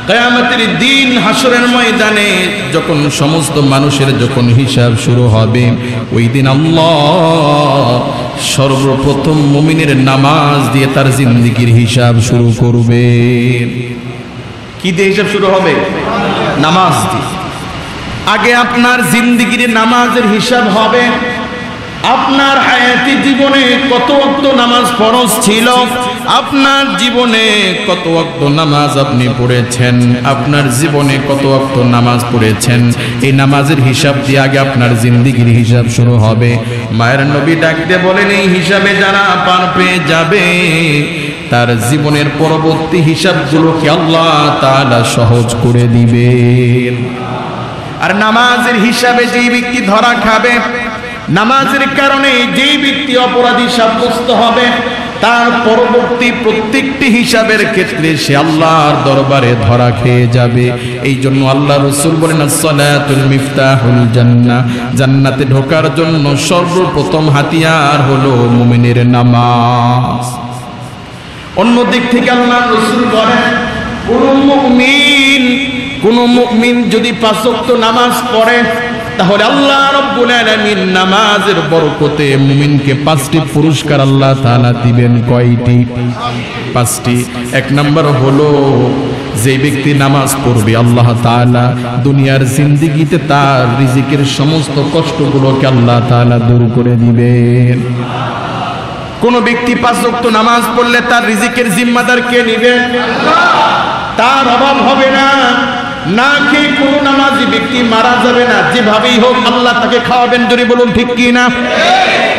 কিয়ামতের দিন হাসরের ময়দানে যখন সমস্ত মানুষের যখন হিসাব শুরু হবে, ওই দিন আল্লাহ সর্বপ্রথম মুমিনের নামাজ দিয়ে তার জিন্দেগীর হিসাব শুরু করবে। কি দিয়ে হিসাব শুরু হবে? নামাজ দিয়ে। আগে আপনার জিন্দেগীর নামাজের হিসাব হবে। আপনার হায়াতি জীবনে কত ওয়াক্ত নামাজ ফরজ ছিল, আপনার জীবনে কত ওয়াক্ত নামাজ আপনি পড়েছেন, আপনার জীবনে কত ওয়াক্ত নামাজ পড়েছেন, এই নামাজের হিসাব দিয়ে আগে আপনার জিন্দেগীর হিসাব শুরু হবে। মায়ের নবী ডাক দিয়ে বলেন, এই হিসাবে যারা পার পেয়ে যাবে তার জীবনের পরবর্তী হিসাবগুলোকে আল্লাহ তাআলা সহজ করে দিবেন। আর নামাজের হিসাবে যেই ব্যক্তি ধরা খাবে, নামাজের কারণে যেই ব্যক্তি অপরাধী সাব্যস্ত হবে, তার পরবর্তী প্রত্যেকটি হিসাবের ক্ষেত্রে সে আল্লাহর দরবারে ধরা খেয়ে যাবে। এই জন্য আল্লাহ রাসূল বলেন, as-সালাতুল মিফতাহুল জান্নাহ, জান্নাতে ঢোকার জন্য সর্বপ্রথম হাতিয়ার হলো মুমিনের নামাজ। অন্য দিক থেকে আল্লাহ রাসূল বলেন, কোন মুমিন যদি 5 ওয়াক্ত নামাজ পড়ে তাহলে আল্লাহ রাব্বুল আলামিন নামাজের বরকতে মুমিনকে 5টি পুরস্কার আল্লাহ তাআলা দিবেন। কয়টি? 5টি। 1 নম্বর হলো, যে ব্যক্তি নামাজ পড়বে আল্লাহ তাআলা দুনিয়ার জিন্দেগিতে তার রিজিকের সমস্ত কষ্টগুলোকে আল্লাহ তাআলা দূর করে দিবেন। কোন ব্যক্তি 5 ওয়াক্ত নামাজ পড়লে তার রিজিকের জিম্মাদার কে নেবে? তার অভাব হবে না। না খেয়ে কোন নামাজি ব্যক্তি মারা যাবে না, যেভাবেই হোক আল্লাহ তাকে খাওয়াবেন। যদি বলুন ঠিক কি না?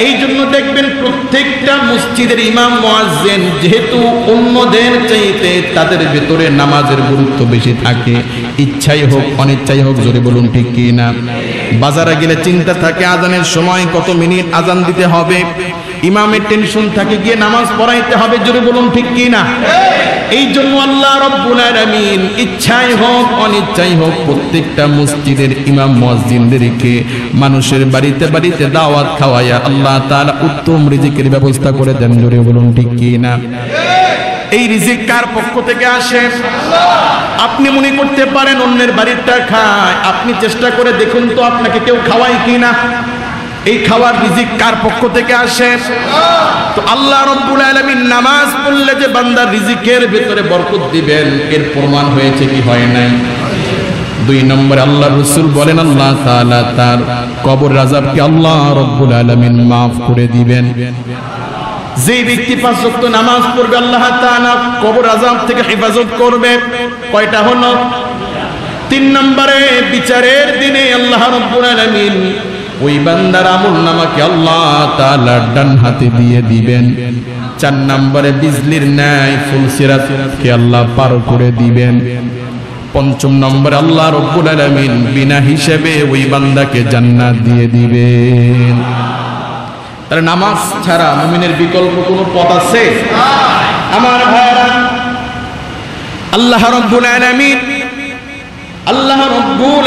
এই জন্য দেখবেন প্রত্যেকটা মসজিদের ইমাম মুয়াজ্জিন যেহেতু অন্যদের চাইতে তাদের ভেতরে নামাজের গুরুত্ব বেশি থাকে, ইচ্ছাই হোক অনিচ্ছাই হোক। যদি বলুন ঠিক কি না? বাজারে গেলে চিন্তা থাকে আজানের সময় কত মিনিট আজান দিতে হবে, ইমামের টেনশন থাকে গিয়ে নামাজ পড়াইতে হবে। যদি বলুন ঠিক কি না? এই জন্য আল্লাহ রাব্বুল আলামিন ইচ্ছাই হোক অনিচ্ছাই হোক প্রত্যেকটা মসজিদের ইমাম মুয়াজ্জিনদেরকে মানুষের বাড়িতে বাড়িতে দাওয়াত খাওয়ায়া আল্লাহ তাআলা উত্তম রিজিকের ব্যবস্থা করে দেন। জোরে বলুন ঠিক কি না? এই রিজিক কার পক্ষ থেকে আসে? আপনি মনে করতে পারেন অন্যের বাড়িটা খায়, আপনি চেষ্টা করে দেখুন তো আপনাকে কেউ খাওয়ায় কিনা। এই খাওয়ার রিজিক কার পক্ষ থেকে আসে? তো আল্লাহ রাব্বুল আলামিন নামাজ পড়লে যে বান্দার রিজিকের ভিতরে বরকত দিবেন, এর প্রমাণ হয়েছে কি হয় নাই? 2 নম্বরে আল্লাহ রাসূল বলেন, আল্লাহ তাআলা তার কবর আযাবকে আল্লাহ রাব্বুল আলামিন maaf করে দিবেন। যে ব্যক্তি 5 ওয়াক্ত নামাজ পড়বে আল্লাহ তাআলা কবর আযাব থেকে হেফাজত করবে। কয়টা হলো? 3 নম্বরে বিচারের দিনে আল্লাহ রাব্বুল আলামিন ওই বান্দার আমলনামাকে আল্লাহ তাআলা ডান হাতে দিয়ে দিবেন। 4 নম্বরে বিজলির ন্যায় ফুলসিরাতকে আল্লাহ পার করে দিবেন। 5 নম্বরে আল্লাহ রাব্বুল আলামিন বিনা হিসেবে ওই বান্দাকে জান্নাত দিয়ে দিবেন। তাহলে নামাজ ছাড়া মুমিনের বিকল্প কোনো পথ আছে? আমার ভাইরা, আল্লাহ রাব্বুল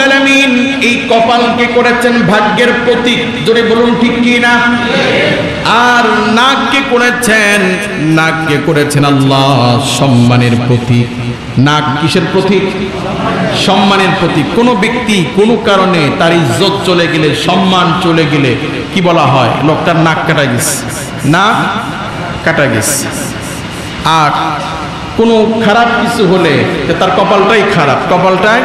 আলামিন এই কপালকে করেছেন ভাগ্যের প্রতীক, জোরে বলুন ঠিক কি না? আর নাককে করেছেন আল্লাহ সম্মানের প্রতীক। নাক কিসের প্রতীক? সম্মানের প্রতীক। কোন ব্যক্তি কোনো কারণে তার ইজ্জত চলে গেলে, সম্মান চলে গেলে কি বলা হয়? লোকটার নাক কাটা গেছে, নাক কাটা গেছে। আর কোনো খারাপ কিছু হলে তার কপালটাই খারাপ, কপালটাই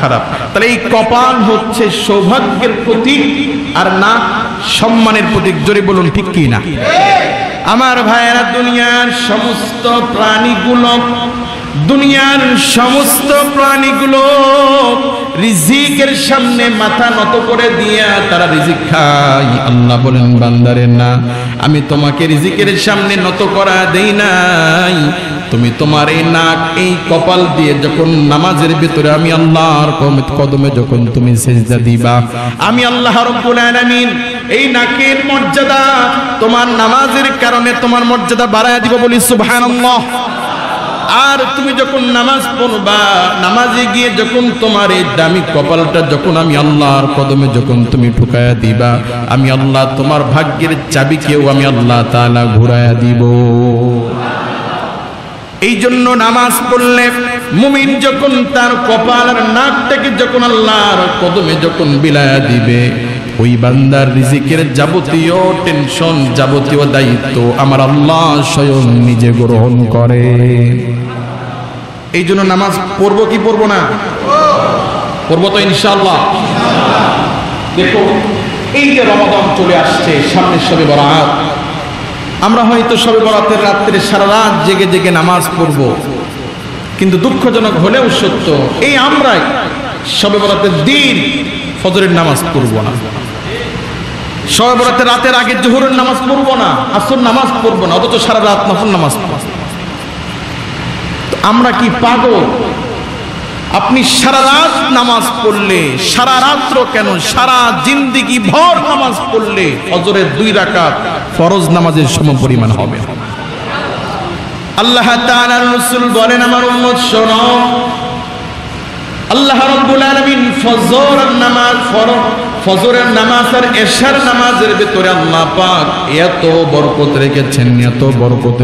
খারাপ। তাহলে এই কপাল হচ্ছে সৌভাগ্যের প্রতীক, আর নাক সম্মানের প্রতীক। জোরে বলুন ঠিক কি না? আমার ভাইয়েরা, দুনিয়ার সমস্ত প্রাণীগুলো রিজিকের সামনে মাথা নত করে দিয়া তারা রিজিক খায়। আল্লাহ বলেন, বান্দারে না, আমি তোমাকে রিজিকের সামনে নত করা দেই নাই। তুমি তোমার এই নাক, এই কপাল দিয়ে যখন নামাজের ভিতরে আমি আল্লাহর কদমে যখন তুমি সিজদা দিবা, আমি আল্লাহ রাব্বুল আলামিন এই নাকের মর্যাদা তোমার নামাজের কারণে তোমার মর্যাদা বাড়ায় দিব, বলি সুবহানাল্লাহ। আর তুমি যখন নামাজ পড়বা, নামাজে গিয়ে যখন তোমার এই দামি কপালটা যখন আমি আল্লাহর কদমে যখন তুমি ঠুকায়া দিবা, আমি আল্লাহ তোমার ভাগ্যের চাবিকেও আমি আল্লাহ তাআলা ঘুরায়া দিব। এই জন্য নামাজ পড়লে মুমিন যখন তার কপাল আর নাকটাকে যখন আল্লাহর কদমে যখন বিলায়া দিবে, ওই বান্দার রিজিকের যাবতীয় টেনশন, যাবতীয় দায়িত্ব আমার আল্লাহ স্বয়ং নিজে গ্রহণ করে। এই জন্য নামাজ পড়বো কি পড়বো না? পড়বো তো ইনশাআল্লাহ। দেখো, এই যে রমাদান চলে আসছে, সামনে শবে বরাত, আমরা হয়তো শবে বরাতের রাত্রে সারা রাত জেগে জেগে নামাজ পড়বো, কিন্তু দুঃখজনক হলেও সত্য, এই আমরাই শবে বরাতের দিন ফজরের নামাজ পড়বো না, শবে বরাতের রাতের আগে জোহরের নামাজ পড়বো না, আসর নামাজ পড়বো না, অথচ সারা রাত নফল নামাজ পড়বো। আমরা কি পাগল? আপনি সারা রাত নামাজ পড়লে, সারা রাত্র কেন, সারা জিন্দেগি ভর নামাজ পড়লে ফজরের 2 রাকাত ফরজ নামাজের সমপরিমাণ হবে। আল্লাহ তাআলার রাসূল বলেন, আমার উম্মত শোনো, আল্লাহ রাব্বুল আলামিন ফজরের নামাজ আর এশার নামাজের ভিতরে আল্লাহ পাক এত বরকত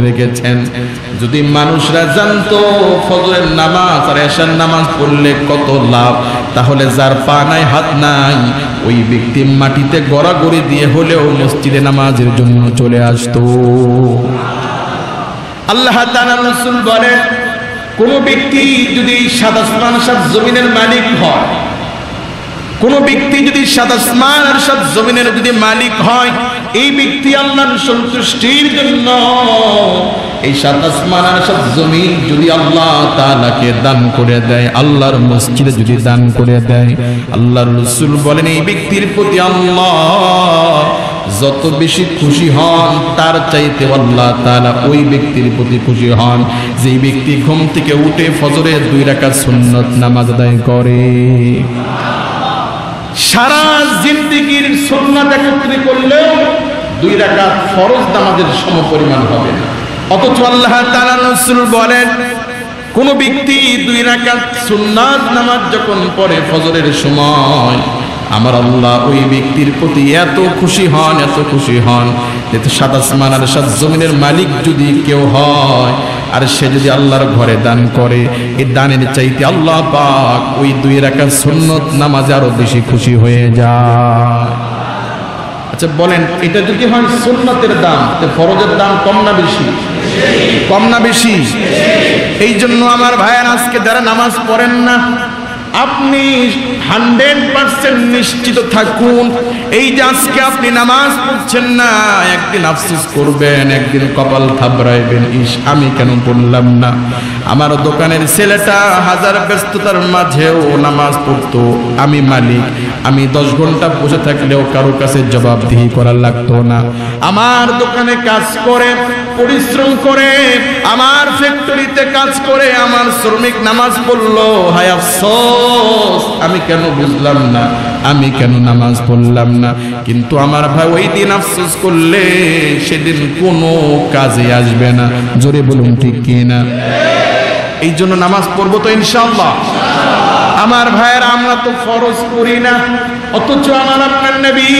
রেখেছেন। যদি মানুষরা জানতো ফজরের নামাজ আর এশার নামাজ পড়লে কত লাভ, তাহলে যার পা নাই হাত নাই ওই ব্যক্তি মাটিতে গড়াগড়ি দিয়ে হলেও মসজিদে নামাজের জন্য চলে আসতো। আল্লাহ তাআলার রাসূল বলেন, কোন ব্যক্তি যদি 7 আসমান 7 জমিনের মালিক হয়, কোন ব্যক্তি যদি 7 আসমান আর 7 জমিনের যদি মালিক হয়, এই ব্যক্তি আল্লাহর সন্তুষ্টির জন্য এই 7 আসমান আর 7 জমিন যদি আল্লাহ তাআলাকে দান করে দেয়, আল্লাহর মসজিদে যদি দান করে দেয়, আল্লাহর রাসূল বলেন এই ব্যক্তির প্রতি আল্লাহ যত বেশি খুশি হন, তার চাইতে আল্লাহ তাআলা ওই ব্যক্তির প্রতি খুশি হন যেই ব্যক্তি ঘুম থেকে উঠে ফজরের 2 রাকাত সুন্নত নামাজ আদায় করে। সারা জিন্দেগীর সুন্নাত একত্রিত করলেও 2 রাকাত ফরজ নামাজের সমপরিমাণ হবে না। অথচ আল্লাহ তাআলা রাসূল বলেন, কোন ব্যক্তি 2 রাকাত সুন্নাত নামাজ যখন পড়ে ফজরের সময়, আমার আল্লাহ ওই ব্যক্তির প্রতি এত খুশি হন যে 7 আসমান আর 7 জমিনের মালিক যদি কেউ হয় আর সে যদি আল্লাহর ঘরে দান করে, এই দানের চাইতে আল্লাহ পাক ওই 2 রাকাত সুন্নত নামাজে আরো বেশি খুশি হয়ে যায়। আচ্ছা বলেন, এটা যদি হয় সুন্নতের দাম, তো ফরজের দাম কম না বেশি? কম না বেশি? এই জন্য আমার ভাইয়ের, আজকে যারা নামাজ পড়েন না, আপনি 100% নিশ্চিত থাকুন, এই যে আজকে আপনি নামাজ পড়ছেন না, একদিন আফসোস করবেন, একদিন কপাল থাবড়াইবেন, ইস আমি কেন পড়লাম না। আমার দোকানের ছেলেটা হাজার ব্যস্ততার মাঝেও নামাজ পড়তো, আমি মালিক, আমি 10 ঘন্টা বসে থাকলেও কারো কাছে জবাবদিহি করার লাগতো না। আমার দোকানে কাজ করে, পরিশ্রম করে, আমার ফ্যাক্টরিতে কাজ করে আমার শ্রমিক নামাজ পড়লো, হায় আফসোস আমি কেন বুঝলাম না, আমি কেন নামাজ পড়লাম না। কিন্তু আমার ভাই ওই দিন আফসোস করলে সেদিন কোনো কাজে আসবে না। জোরে বলুন ঠিক কি না? এই জন্য নামাজ পড়বো তো ইনশাআল্লাহ। আমার ভাইয়ের আমরা তো ফরজ করি না, অথচ আমার আপনার নবী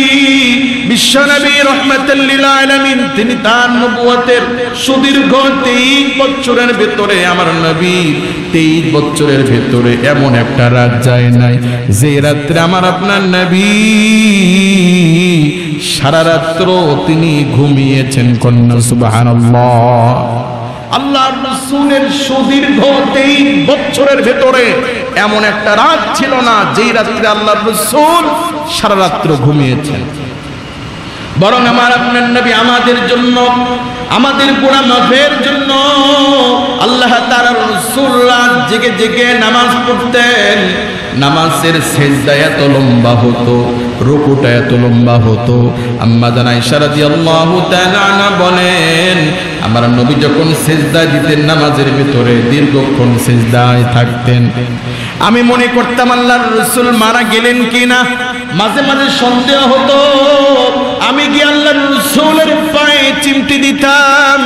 বিশ্ব নবী রাহমাতুল লিল আলামিন তিনি তার নবুয়তের সুদীর্ঘ 23 বছরের ভিতরে আমার নবী 23 বছরের ভিতরে এমন একটা রাত যায় নাই যে রাত্রে আমার আপনার নবী সারা রাত্র তিনি ঘুমিয়েছেন। কন্যা সুবহানাল্লাহ। আল্লাহর রাসূলের সুদীর্ঘ 23 বছরের ভিতরে এমন একটা রাত ছিল না যেই রাত্রে আল্লাহর রাসূল সারা রাত্র ঘুমিয়েছেন। বরং আমার আপনার নবী আমাদের জন্য, আমাদের গুনাহ মাফের জন্য আল্লাহ তাআলার রাসূল রাত জেগে জেগে নামাজ পড়তেন। নামাজের সিজদা এত লম্বা হতো, রুকুটা এত লম্বা হতো। আম্মা জান আয়েশা রাদিয়াল্লাহু তাআলা আনহা বলেন আমার নবী যখন সিজদা দিতেন নামাজের ভিতরে দীর্ঘক্ষণ সিজদায় থাকতেন। আমি মনে করতাম আল্লাহর রাসূল মারা গেলেন কিনা, মাঝে মাঝে সন্দেহ হতো। আমি গিয়ে আল্লাহর রাসূলের পায়ে চিমটি দিতাম,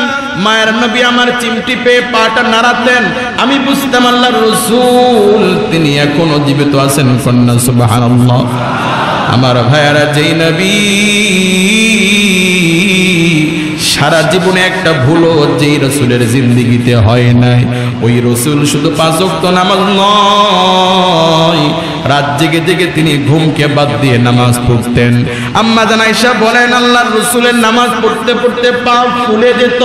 মায়ের নবী আমার চিমটি পেয়ে পাটা নাড়াতেন। আমি বুঝতাম আল্লাহর রাসূল তিনি এখনো জীবিত আছেন। কন্যা সুবহানাল্লাহ। আমার ভাইয়ারা, যেই নবী সারা জীবনে একটা ভুলও যেই রাসূলের জিন্দেগিতে হয় নাই, ওই রাসূল শুধু 5 ওয়াক্ত নামাজ নয়, রাত জেগে জেগে তিনি ঘুমকে বাদ দিয়ে নামাজ পড়তেন। আম্মা জান আয়েশা বলেন আল্লাহর রাসূলের নামাজ পড়তে পড়তে পা ফুলে যেত।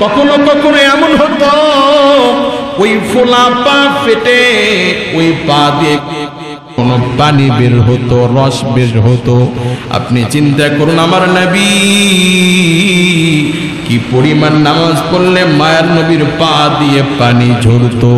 কখনো কখনো এমন হতো ওই ফোলা পা ফেটে ওই পা দিয়ে কোনো পানি বের হতো, রস বের হতো। আপনি চিন্তা করুন আমার নবী কি পরিমাণ নামাজ পড়লে মায়ের নবীর পা দিয়ে পানি ঝরতো।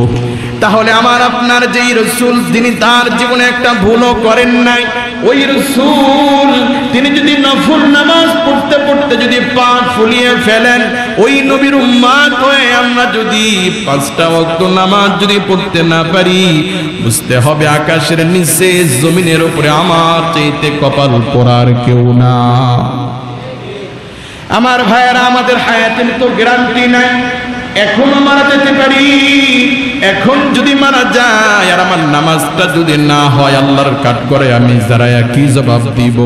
তাহলে আমার আপনার যেই রাসূল তিনি তার জীবনে একটা ভুলও করেন নাই, ওই রাসূল তিনি যদি নফল নামাজ পড়তে পড়তে যদি পা ফুলিয়ে ফেলেন, ওই নবীর উম্মত হয়ে আমরা যদি 5টা ওয়াক্ত নামাজ যদি পড়তে না পারি, বুঝতে হবে আকাশের নিচে জমিনের উপরে আমার চাইতে কপাল পোড়ার কেউ না। আমার ভাইয়েরা, আমাদের হায়াতের তো গ্যারান্টি নাই। এখনো মারা যেতে পারি, এখন যদি মারা যায় আর আমার নামাজটা যদি না হয় আল্লাহর কাঠগড়ায় আমি দাঁড়ায়া কি জবাব দিব?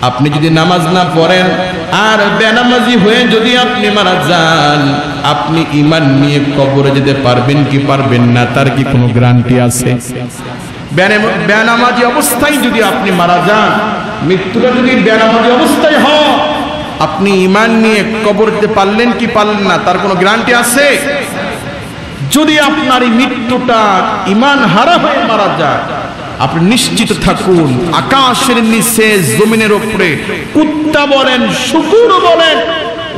আপনি যদি নামাজ না পড়েন আর বেনামাজি হয়ে যদি আপনি মারা যান, আপনি ঈমান নিয়ে কবরে যেতে পারবেন কি পারবেন না তার কি কোনো গ্যারান্টি আছে? বেনামাজি অবস্থায় যদি আপনি মারা যান, মৃত্যুটা যদি বেনামাজি অবস্থায় হয়, আপনি ঈমান নিয়ে কবর যেতে পারলেন কি পারলেন না তার কোনো গ্যারান্টি আছে? যদি আপনার এই মৃত্যুটা ঈমান হারা হয়ে মারা যায়, আপনি নিশ্চিত থাকুন আকাশের নিচে জমিনের উপরে কুত্তা বলেন, শুকুর বলেন,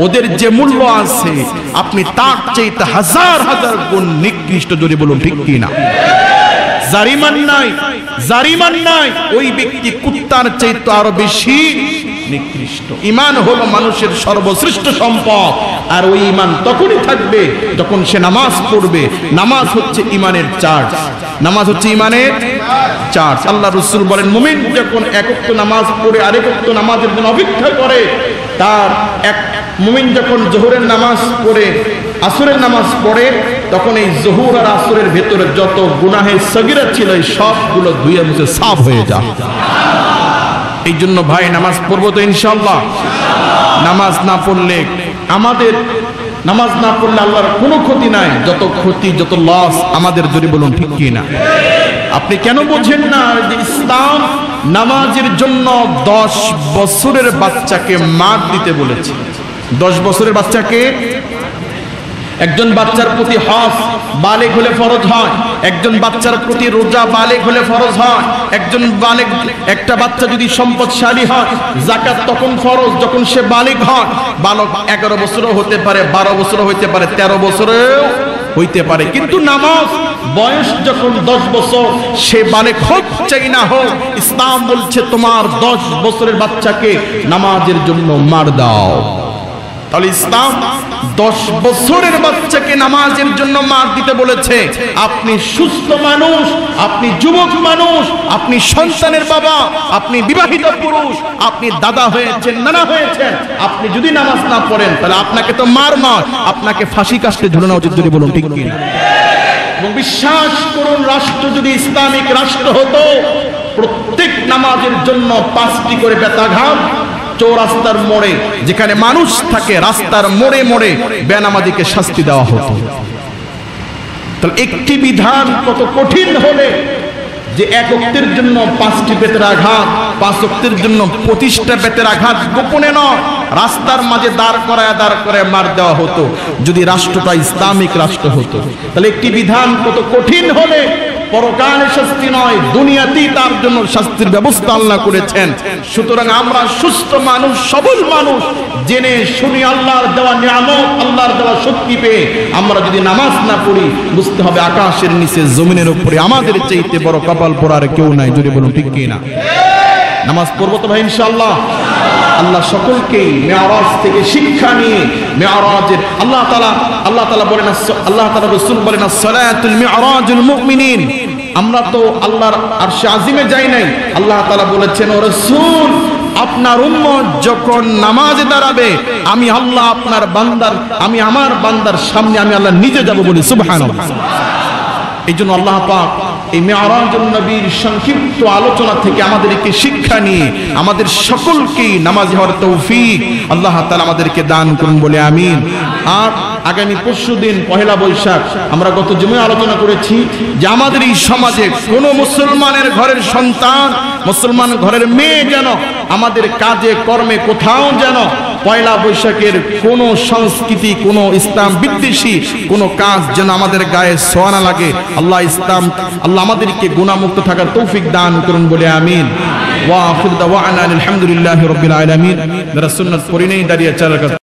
ওদের যে মূল্য আছে আপনি তার চাইতে হাজার হাজার গুণ নিকৃষ্ট। যদি বলুন ঠিক কি না? জারিমান নাই, জারিমান নাই, ওই ব্যক্তি কুত্তার চাইতে আরো বেশি নিকৃষ্ট। ঈমান হলো মানুষের সর্বশ্রেষ্ঠ সম্পদ, আর ওই ঈমান তখনই থাকবে যখন সে নামাজ পড়বে। নামাজ হচ্ছে ঈমানের চার্জ, নামাজ হচ্ছে ঈমানের চার্জ। আল্লাহ রাসূল বলেন মুমিন যখন এক ওয়াক্ত নামাজ পড়ে আরেক ওয়াক্ত নামাজের জন্য অপেক্ষা করে, তার এক মুমিন যখন যোহরের নামাজ পড়ে আসরের নামাজ পড়ে, তখন এই যোহর আর আসরের ভেতরে যত গুনাহে সগীরা ছিল সবগুলো ধুয়ে মুছে সাফ হয়ে যায়। এই জন্য ভাই নামাজ পড়বো তো ইনশাআল্লাহ। নামাজ না পড়লে আমাদের, নামাজ না পড়লে আল্লাহর কোনো ক্ষতি নাই, যত ক্ষতি যত লস আমাদের। যদি বলুন ঠিক কি না? আপনি কেন বোঝেন না যে ইসলাম নামাজের জন্য 10 বছরের বাচ্চাকে মার দিতে বলেছে? 10 বছরের বাচ্চাকে, একজন বাচ্চার প্রতি হজ বালেগ হলে ফরজ হয়, একজন বাচ্চার প্রতি রোজা বালেগ হলে ফরজ হয়, একজন বালেগ, একটা বাচ্চা যদি সম্পদশালী হয় যাকাত তখন ফরজ যখন সে বালেগ হয়। বালক 11 বছরও হতে পারে, 12 বছরও হইতে পারে, 13 বছরেও হইতে পারে। কিন্তু নামাজ বয়স যখন 10 বছর, সে বালেগ হোক চাই না হোক, ইসলাম বলছে তোমার 10 বছরের বাচ্চাকে নামাজের জন্য মার দাও। তাহলে ইসলাম 10 বছরের বাচ্চাকে নামাজের জন্য মার দিতে বলেছে। আপনি সুস্থ মানুষ, আপনি যুবক মানুষ, আপনি সন্তানের বাবা, আপনি বিবাহিত পুরুষ, আপনি দাদা হয়েছেন, নানা হয়েছেন, আপনি যদি নামাজ না পড়েন তাহলে আপনাকে তো মার নয়, আপনাকে ফাঁসি কাস্টে ঝুলানো উচিত। যদি বলুন ঠিক কি না? এবং বিশ্বাস করুন, রাষ্ট্র যদি ইসলামিক রাষ্ট্র হতো, প্রত্যেক নামাজের জন্য 5টি করে বেতাঘাত চৌরাস্তার মোড়ে, যেখানে মানুষ থাকে, রাস্তার মোড়ে মোড়ে বেনামাজিকে শাস্তি দেওয়া হতো। তাহলে একটি বিধান কত কঠিন হলে যে এক ওয়াক্তের জন্য 5টি বেতের আঘাত, 5 ওয়াক্তের জন্য 25টা বেতের আঘাত গোপনে নয়, রাস্তার মাঝে দাঁড় করায় মার দেওয়া হতো যদি রাষ্ট্রটা ইসলামিক রাষ্ট্র হতো। তাহলে একটি বিধান কত কঠিন হলে পরকালে শাস্তি নয়, দুনিয়াতেই তার জন্য শাস্তির ব্যবস্থা আল্লাহ করেছেন। সুতরাং আমরা সুস্থ মানুষ, সবল মানুষ, জেনে শুনি আল্লাহর দেওয়া নিয়ামত, আল্লাহর দেওয়া শক্তি পেয়ে আমরা যদি নামাজ না পড়ি, বুঝতে হবে আকাশের নিচে জমিনের উপরে আমাদের চাইতে বড় কপাল পোড়ার কেউ নাই। যদি বলুন ঠিক কি না? নামাজ পড়বো তো ভাই ইনশাআল্লাহ। আল্লাহ সকলকেই মেরাজ থেকে শিক্ষা নিয়ে, মেরাজের আল্লাহ তাআলা বলেন, আল্লাহ তাআলা রাসূল বলেন, সালাতুল মিরাজুল মুমিনিন। আমরা তো আল্লাহর আরশে আজিমে যাই নাই, আল্লাহ তাআলা বলেছেন, ও রাসূল, আপনার উম্মত যখন নামাজে দাঁড়াবে, আমি আল্লাহ আমি আমার বান্দার সামনে আমি আল্লাহ নিজে যাব। বলি সুবহানাল্লাহ। এই জন্য আল্লাহ পাক এই মেরাজুন নবীর সংক্ষিপ্ত আলোচনা থেকে আমাদেরকে শিক্ষা নিয়ে আমাদের সকলকেই নামাজি হওয়ার তৌফিক আল্লাহ তাআলা আমাদেরকে দান করুন বলে আমিন। আর আগামী পরশুদিন 1লা বৈশাখ, আমরা গত জুমায় আলোচনা করেছি যে আমাদের এই সমাজে কোনো মুসলমানের ঘরের সন্তান, মুসলমান ঘরের মেয়ে যেন আমাদের কাজে কর্মে কোথাও যেন 1লা বৈশাখের কোন সংস্কৃতি, কোন ইসলাম বিদ্বেষী কোন কাজ যেন আমাদের গায়ে ছোঁয়া না লাগে। আল্লাহ আমাদেরকে গুনাহমুক্ত থাকার তৌফিক দান করুন বলে আমিন। ওয়া আখিরু দাওয়ানা আলহামদুলিল্লাহি রাব্বিল আলামিন। যারা সুন্নাত পড়ে নেই দাঁড়িয়ে চালার